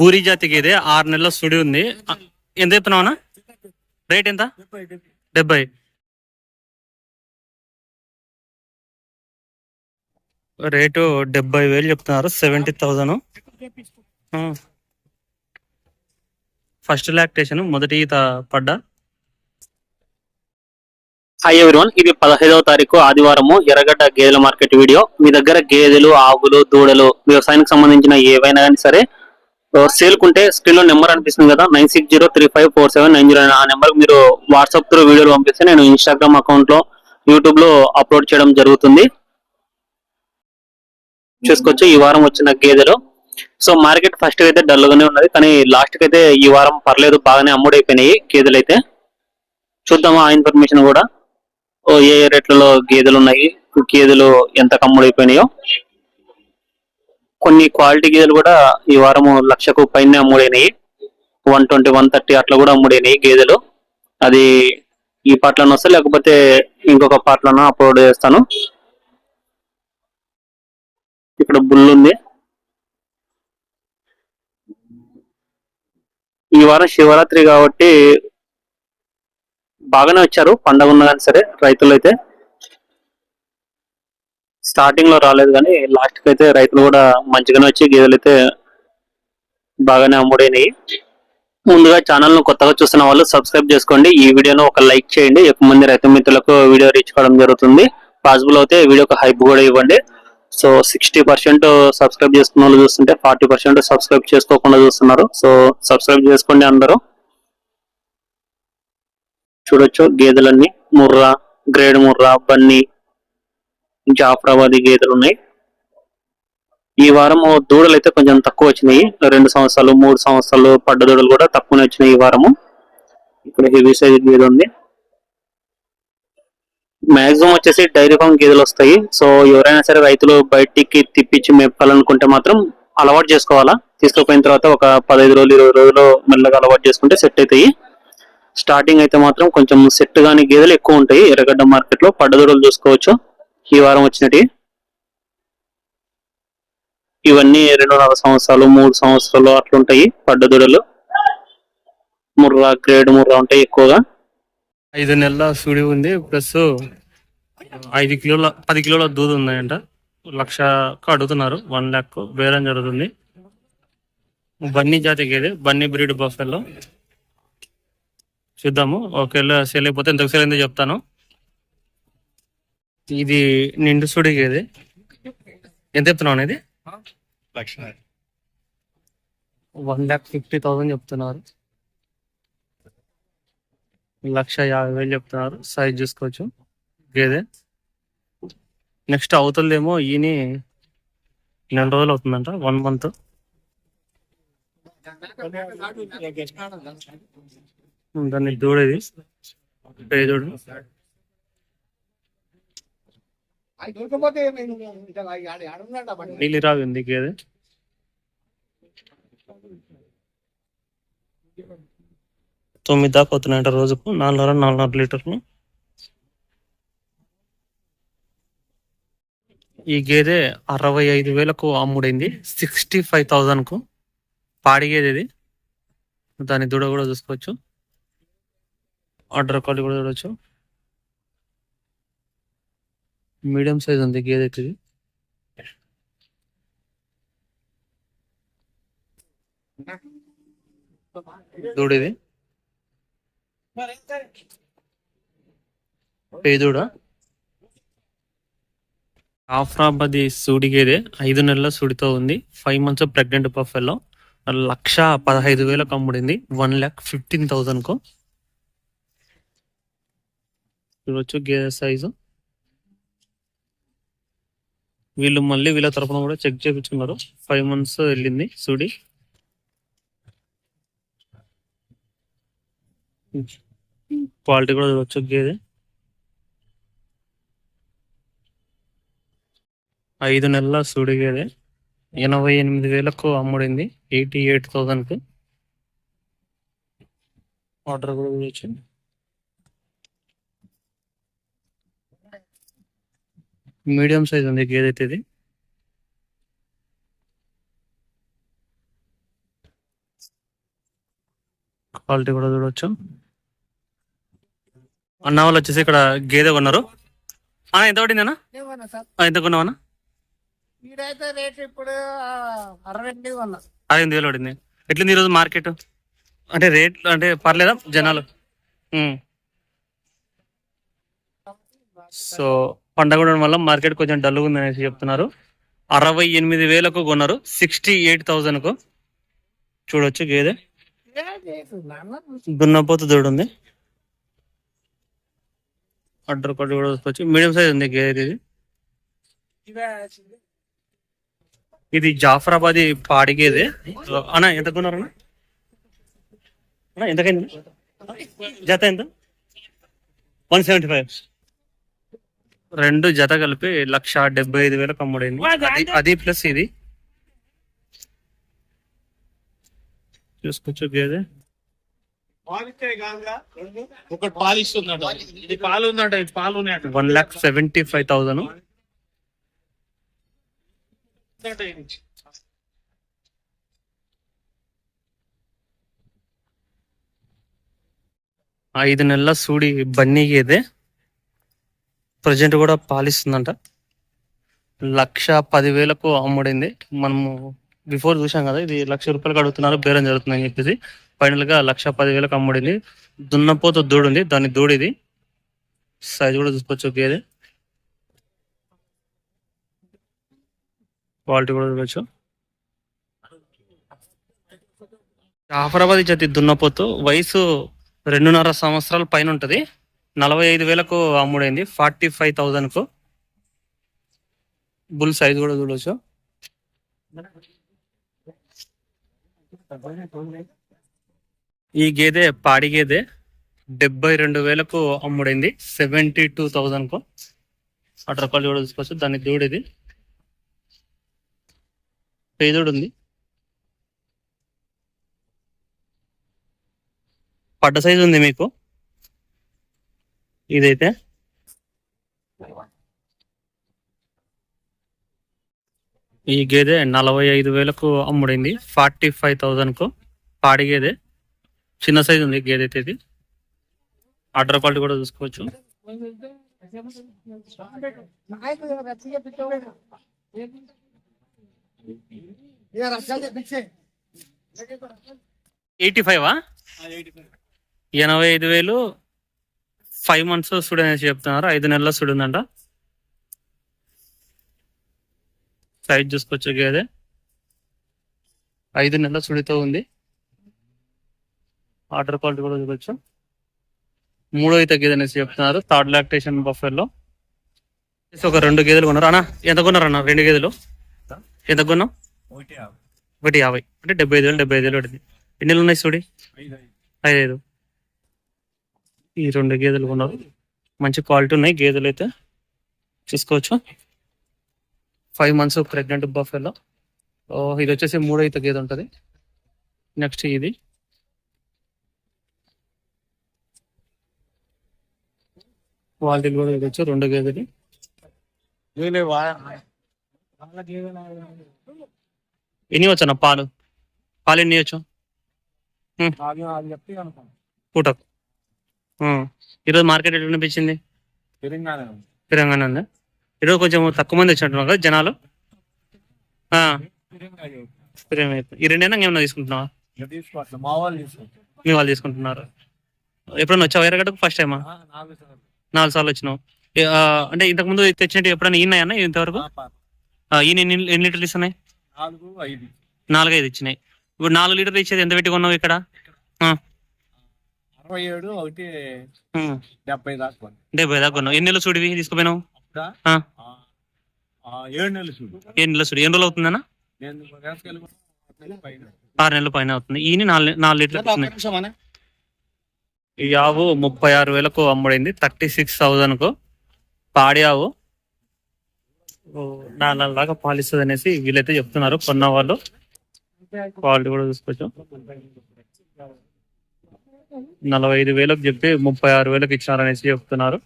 పూరి జాతి గేదె 6 నెలల సుడి ఉంది. ఎంత చెప్తున్నావునా? రేట్ ఎంత? 70. రేటు 70,000 చెప్తున్నారు. 70,000. ఫస్ట్ లాక్టేషన్, మొదటి ఈత పడ్డా. హాయ్ ఎవరివన్, ఇది 15వ తారీఖు ఆదివారము ఎర్రగడ్డ గేదెల మార్కెట్ వీడియో. మీ దగ్గర గేదెలు, ఆవులు, దూడలు, వ్యవసాయానికి సంబంధించిన ఏవైనా కానీ సరే సేల్ కుంటే స్క్రీన్ లో నెంబర్ అనిపిస్తుంది కదా, 9603547990. ఆ నెంబర్ మీరు వాట్సాప్ త్రూ వీడియోలు పంపిస్తే నేను ఇన్స్టాగ్రామ్ అకౌంట్ లో, యూట్యూబ్ లో అప్లోడ్ చేయడం జరుగుతుంది. చూసుకోవచ్చు ఈ వారం వచ్చిన గేదెలు. సో మార్కెట్ ఫస్ట్ అయితే డల్ గానే ఉన్నది, కానీ లాస్ట్ కి అయితే ఈ వారం పర్లేదు, బాగానే అమ్ముడైపోయినాయి గేదెలు అయితే. చూద్దాము ఆ ఇన్ఫర్మేషన్ కూడా. ఏ రేట్లలో గేదెలు ఉన్నాయి, గేదెలు ఎంత కమ్ముడైపోయినాయో. కొన్ని క్వాలిటీ గేదెలు కూడా ఈ వారం 1,00,000 పైన అమ్ముడైనాయి. 120, 130 అట్లా కూడా అమ్ముడైనాయి గేదెలు. అది ఈ పాటలను వస్తే, లేకపోతే ఇంకొక పాటలను అప్లోడ్ చేస్తాను. ఇక్కడ బుల్ ఉంది. ఈ వారం శివరాత్రి కాబట్టి బాగానే వచ్చారు, పండగ ఉన్నా కానీ సరే రైతులు అయితే. స్టార్టింగ్ లో రాలేదు, కానీ లాస్ట్ కి అయితే రైతులు కూడా మంచిగానే వచ్చి గేదెలు అయితే బాగానే అమ్ముడైనాయి. ముందుగా ఛానల్ ను కొత్తగా చూస్తున్న వాళ్ళు సబ్స్క్రైబ్ చేసుకోండి. ఈ వీడియోను ఒక లైక్ చేయండి, ఎక్కువ మంది రైతు మిత్రులకు వీడియో రీచ్ కావడం జరుగుతుంది. పాసిబుల్ అయితే వీడియోకి హైప్ కూడా ఇవ్వండి. సో 60% సబ్స్క్రైబ్ చేసుకున్న వాళ్ళు చూస్తుంటే 40% సబ్స్క్రైబ్ చేసుకోకుండా చూస్తున్నారు. సో సబ్స్క్రైబ్ చేసుకోండి అందరూ. చూడొచ్చు గేదెలన్నీ ముర్రా, గ్రేడ్ ముర్రా, బన్నీ, జాఫ్రాబాదీ గేదెలు ఉన్నాయి. ఈ వారం దూడలు అయితే కొంచెం తక్కువ వచ్చినాయి. 2 సంవత్సరాలు 3 సంవత్సరాలు పడ్డ దూడలు కూడా తక్కువనే వచ్చినాయి ఈ వారము. ఇక్కడ హెవీ సైజ్ గేదె ఉంది. మాక్సిమం వచ్చేసి డైరీ ఫామ్ గేదెలు వస్తాయి. సో ఎవరైనా సరే రైతులు బయటికి తిప్పించి మేపాలనుకుంటే మాత్రం అలవాటు చేసుకోవాలా. తీసుకుపోయిన తర్వాత ఒక 15 రోజులు 20 రోజులు మెల్లగా అలవాటు చేసుకుంటే సెట్ అవుతాయి. స్టార్టింగ్ అయితే మాత్రం కొంచెం సెట్ గాని గేదెలు ఎక్కువ ఉంటాయి ఎర్రగడ్డ మార్కెట్ లో. పడ్డ దూడలు చూసుకోవచ్చు ఈ వారం వచ్చినట్టు. ఇవన్నీ 2.5 సంవత్సరాలు 3 సంవత్సరాలు అట్లుంటాయి పడ్డ దూడలు. ముర్రా, గ్రేడ్ ముర్రా ఉంటాయి ఎక్కువగా. 5 నెలల సుడి ఉంది, ప్లస్ 10 కిలోల దూదు ఉన్నాయంట. 1,00,000 అడుగుతున్నారు. 1,00,000 బేరం జరుగుతుంది. బన్నీ జాతి గేదె, బన్నీ బ్రీడ్ బఫెల్లో. చూద్దాము, ఒకవేళ సేల్ అయిపోతే ఎంతకు సేల్ అయిందో చెప్తాను. ఇది నిండు సుడి గేదె. ఎంత చెప్తున్నావు? ఇది 1,50,000 చెప్తున్నారు. 1,50,000 చెప్తున్నారు. సైజ్ చూసుకోవచ్చు గేదె. నెక్స్ట్ అవుతుందేమో ఈయన 4 రోజులు అవుతుందంట, 1 month. దాన్ని దూడేది పేదోడు. నీలిరావి ఉంది గేదె. తొమ్మిది దాకా అవుతున్నాయంట రోజుకు. 4.5 లీటర్లు. ఈ గేదె 65,000కు అమ్ముడైంది. 65,000కు పాడి గేదె ఇది. దాని దూడ కూడా చూసుకోవచ్చు. ఆర్డర్ క్వాలిటీ కూడా చూడవచ్చు. మీడియం సైజ్ ఉంది గేదె ఇది. దూడేది పేదూడ. జాఫ్రాబాదీ సూడి గేదె 5 నెలల సుడితో ఉంది. 5 months ప్రెగ్నెంట్ బఫెల్లో. 1,15,000కు అమ్ముడింది. 1,15,000కు. చూడవచ్చు గేదె సైజు. వీళ్ళు మళ్ళీ వీళ్ళ తరఫున కూడా చెక్ చేయించుకున్నారు. 5 months వెళ్ళింది సుడి. క్వాలిటీ కూడా చూడవచ్చు గేదె. 5 నెలల సుడి గేదె 88,000కు అమ్ముడింది. 88,000కు. ఆర్డర్ కూడా చూడవచ్చు. మీడియం సైజ్ ఉంది గేదె ఇది. క్వాలిటీ కూడా చూడవచ్చు. అన్న వాళ్ళు వచ్చేసి ఇక్కడ గేదె కొన్నారు. ఎంత పడింది అన్న? ఎంత కొన్నావన్నా? వీడైతే రేట్ ఇప్పుడు 68,000 పడింది. ఎట్లుంది ఈరోజు మార్కెట్? అంటే రేట్ అంటే పర్లేదా జనాలు? సో పండగ ఉండడం వల్ల మార్కెట్ కొంచెం డల్గా ఉంది అనేసి చెప్తున్నారు. 68,000కు కొన్నారు, 68,000కు. చూడొచ్చు గేదె దున్నపోతు దూడు ఉంది. అడ్డర్ కొట్టి కూడా చూసుకోవచ్చు. మీడియం సైజ్ ఉంది గేదె ఇది. ఇది జాఫరాబాదీ పాడి గేదె. అన్న ఎంత కొన్నారు అన్న? ఎంతకైంది జత? ఎంత? 175. రెండు జత కలిపి 1,75,000 అమ్ముడైంది. అది ప్లస్ ఇది చూసుకోవచ్చు. గేదె ఒకటి పాలు ఇస్తుందంట. ఇది పాలు ఉందంట. ఇది పాలు ఉన్నాయంట. 1,75,000. ఐదు నెలల సూడి బన్నీ గేదె. ప్రజెంట్ కూడా పాలిస్తుందంట. 1,10,000కు అమ్ముడింది. మనము బిఫోర్ చూసాం కదా, ఇది 1,00,000 రూపాయలకు అడుగుతున్నారు, బేరం జరుగుతుంది అని చెప్పేసి ఫైనల్ గా 1,10,000కు అమ్ముడింది. దున్నపోత దూడు ఉంది, దాని దూడు ఇది. సైజ్ కూడా చూసుకోవచ్చు. గేదె క్వాలిటీ కూడా చూడవచ్చు. జాఫరాబాద్ జతి దున్నపోతు, వయసు 2.5 సంవత్సరాల పైన ఉంటది. 45,000కు అమ్ముడైంది, 45,000కు. బుల్ సైజ్ కూడా చూడవచ్చు. ఈ గేదె పాడి గేదె 72,000కు అమ్ముడైంది, 72,000కు. అటు రకాలు కూడా చూసుకోవచ్చు. దాని దూడు ఇది, పేదోడు ఉంది. పడ్డ సైజు ఉంది మీకు ఇదైతే. ఈ గేదె 45,000కు అమ్ముడైంది, 45,000కు. పాడి గేదె, చిన్న సైజు ఉంది గేదె అయితే ఇది. ఆర్డర్ క్వాలిటీ కూడా చూసుకోవచ్చు. 85,000 85,000 5 months సుడి అనేసి చెప్తున్నారు. 5 నెలల సుడి ఉందంట. సైజ్ చూసుకోవచ్చు. గేదె 5 నెలల సుడితో ఉంది. ఆర్డర్ క్వాలిటీ కూడా చూడవచ్చు. 3వ ఈత గేదె అనేసి చెప్తున్నారు. Third lactation buffalo. ఒక 2 గేదెలు కొన్నారు. అన్న ఎంత కొన్నారు అన్న? 2 గేదెలు ఎంత కొన్నాం? 1,50,000 అంటే 75,000. 75,000 పడింది. ఎన్ని నెలలు ఉన్నాయి సుడి? 5. ఈ 2 గేదెలు కొన్నారు. మంచి క్వాలిటీ ఉన్నాయి గేదెలు అయితే చూసుకోవచ్చు. 5 months ప్రెగ్నెంట్ బఫెల్లో. ఇది వచ్చేసి 3వ ఈత గేదె ఉంటుంది. నెక్స్ట్ ఇది క్వాలిటీ కూడా చూడవచ్చు. 2 గేదెలు. ఎన్ని వచ్చు అన్న పాలు? పాలు ఎన్ని వచ్చు పూటకు? ఈరోజు మార్కెట్ ఎట్లా అనిపించింది? తెలంగాణ ఉందా? ఈరోజు కొంచెం తక్కువ మంది వచ్చినట్టున్నారు కదా జనాలు. ఈ 2 అయినా ఏమన్నా తీసుకుంటున్నావా? మీ వాళ్ళు తీసుకుంటున్నారు. ఎప్పుడన్నా వచ్చావా ఎర్రగడ్డకు? ఫస్ట్ టైమా? 4 సార్లు వచ్చినావు. అంటే ఇంతకు ముందు తెచ్చినట్టు ఎప్పుడైనా ఈనాయన్నా ఇంతవరకు? ఈయన ఎన్ని లీటర్లు ఇస్తున్నాయి? 4-5 ఇచ్చినాయి. ఇప్పుడు 4 లీటర్లు ఇచ్చేది ఎంత పెట్టి కొన్నావు ఇక్కడ? 70 దాకా కొన్నావు. ఎన్ని నెలలు చూడివి తీసుకుపోయినావు? 7 నెలలు చూడు. 7 నెలలు చూడు. ఎన్ని రోజులు అవుతుందన్నా? 6 నెలల పైన అవుతుంది. ఈయన 4 లీటర్లు. ఈ ఆవు 36,000కు అమ్ముడైంది, 36,000కు. పాడి ఆవు 4 దాకా పాలిస్తుంది అనేసి వీళ్ళైతే చెప్తున్నారు కొన్న వాళ్ళు. క్వాలిటీ కూడా చూసుకోవచ్చు. 45,000కు చెప్పి 36,000కు ఇచ్చినారనేసి చెప్తున్నారు.